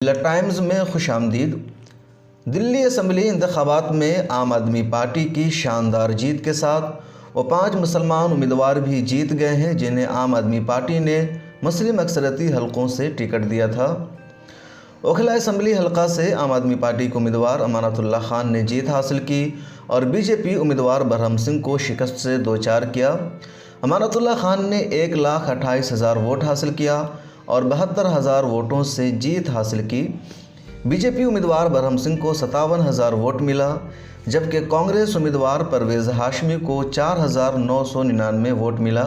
मिलत टाइम्स में खुशामदीद। दिल्ली असम्बली इंतखाबात में आम आदमी पार्टी की शानदार जीत के साथ वो 5 मुसलमान उम्मीदवार भी जीत गए हैं जिन्हें आम आदमी पार्टी ने मुस्लिम अक्सरती हलकों से टिकट दिया था। ओखला असम्बली हलका से आम आदमी पार्टी के उम्मीदवार अमानतुल्लाह खान ने जीत हासिल की और बीजेपी उम्मीदवार बरहम सिंह को शिकस्त से दो चार किया। अमानतुल्लाह खान ने 1,28,000 वोट हासिल किया और 72,000 वोटों से जीत हासिल की। बीजेपी उम्मीदवार बरहम सिंह को 57,000 वोट मिला, जबकि कांग्रेस उम्मीदवार परवेज़ हाशमी को 4,999 वोट मिला।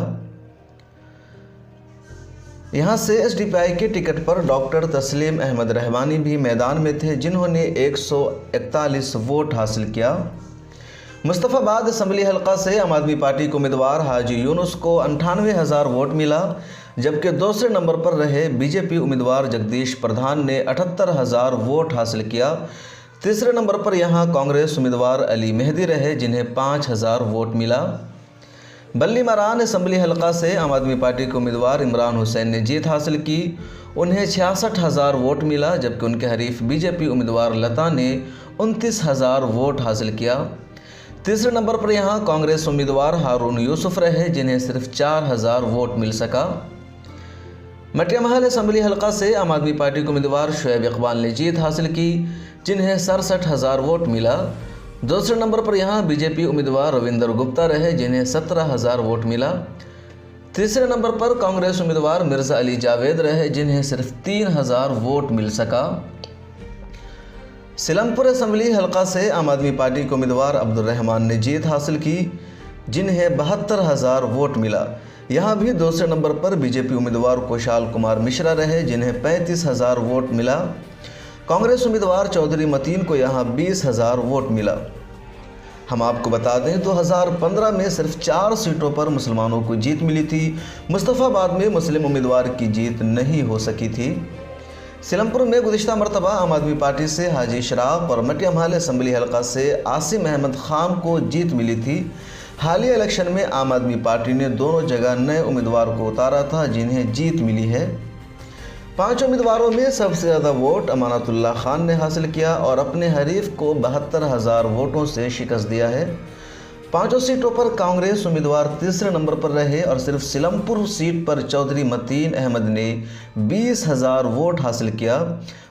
यहां से एसडीपीआई के टिकट पर डॉक्टर तस्लीम अहमद रहमानी भी मैदान में थे, जिन्होंने 141 वोट हासिल किया। मुस्तफ़ाबाद असम्बली हलका से आम आदमी पार्टी के उम्मीदवार हाजी यूनुस को 98,000 वोट मिला, जबकि दूसरे नंबर पर रहे बीजेपी उम्मीदवार जगदीश प्रधान ने 78,000 वोट हासिल किया। तीसरे नंबर पर यहां कांग्रेस उम्मीदवार अली मेहदी रहे, जिन्हें 5,000 वोट मिला। बल्ली मरान असम्बली हलका से आम आदमी पार्टी के उम्मीदवार इमरान हुसैन ने जीत हासिल की, उन्हें 66,000 वोट मिला, जबकि उनके हरीफ बीजेपी उम्मीदवार लता ने 29,000 वोट हासिल किया। तीसरे नंबर पर यहां कांग्रेस उम्मीदवार हारून यूसुफ रहे, जिन्हें सिर्फ 4,000 वोट मिल सका। मटिया महल असम्बली हलका से आम आदमी पार्टी के उम्मीदवार शुएब इकबाल ने जीत हासिल की, जिन्हें 67,000 वोट मिला। दूसरे नंबर पर यहां बीजेपी उम्मीदवार रविंदर गुप्ता रहे, जिन्हें 17,000 वोट मिला। तीसरे नंबर पर कांग्रेस उम्मीदवार मिर्ज़ा अली जावेद रहे, जिन्हें सिर्फ 3,000 वोट मिल सका। सिलमपुर असम्बली हलका से आम आदमी पार्टी के उम्मीदवार अब्दुल रहमान ने जीत हासिल की, जिन्हें 72,000 वोट मिला। यहां भी दूसरे नंबर पर बीजेपी उम्मीदवार कुशाल कुमार मिश्रा रहे, जिन्हें 35,000 वोट मिला। कांग्रेस उम्मीदवार चौधरी मतीन को यहां 20,000 वोट मिला। हम आपको बता दें 2015 में सिर्फ 4 सीटों पर मुसलमानों को जीत मिली थी। मुस्तफ़ाबाद में मुस्लिम उम्मीदवार की जीत नहीं हो सकी थी। सिलमपुर में गुज़िश्ता मरतबा आम आदमी पार्टी से हाजी शराफ और मटिया महल असम्बली हलका से आसिम अहमद खान को जीत मिली थी। हालिया इलेक्शन में आम आदमी पार्टी ने दोनों जगह नए उम्मीदवार को उतारा था, जिन्हें जीत मिली है। 5 उम्मीदवारों में सबसे ज़्यादा वोट अमानतुल्लाह खान ने हासिल किया और अपने हरीफ को 72,000 वोटों से शिकस्त दिया है। 5 सीटों पर कांग्रेस उम्मीदवार तीसरे नंबर पर रहे और सिर्फ सिलमपुर सीट पर चौधरी मतीन अहमद ने 20,000 वोट हासिल किया।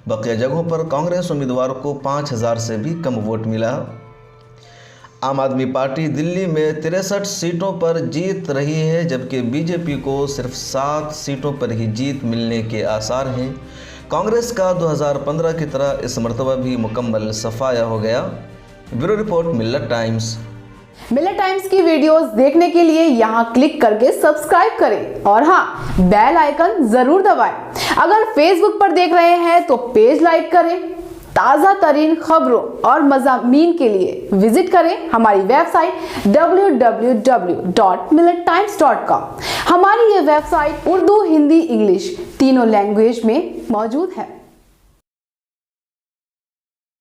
बकिया जगहों पर कांग्रेस उम्मीदवार को 5,000 से भी कम वोट मिला। आम आदमी पार्टी दिल्ली में 63 सीटों पर जीत रही है, जबकि बीजेपी को सिर्फ 7 सीटों पर ही जीत मिलने के आसार हैं। कांग्रेस का 2015 की तरह इस मरतबा भी मुकम्मल सफाया हो गया। ब्यूरो रिपोर्ट, मिलत टाइम्स। मिलत टाइम्स की वीडियोस देखने के लिए यहाँ क्लिक करके सब्सक्राइब करें और हाँ, बेल आइकन जरूर दबाएं। अगर फेसबुक पर देख रहे हैं तो पेज लाइक करें। ताज़ा तरीन खबरों और मज़ामीन के लिए विजिट करें हमारी वेबसाइट www.millettimes.com। हमारी ये वेबसाइट उर्दू, हिंदी, इंग्लिश तीनों लैंग्वेज में मौजूद है।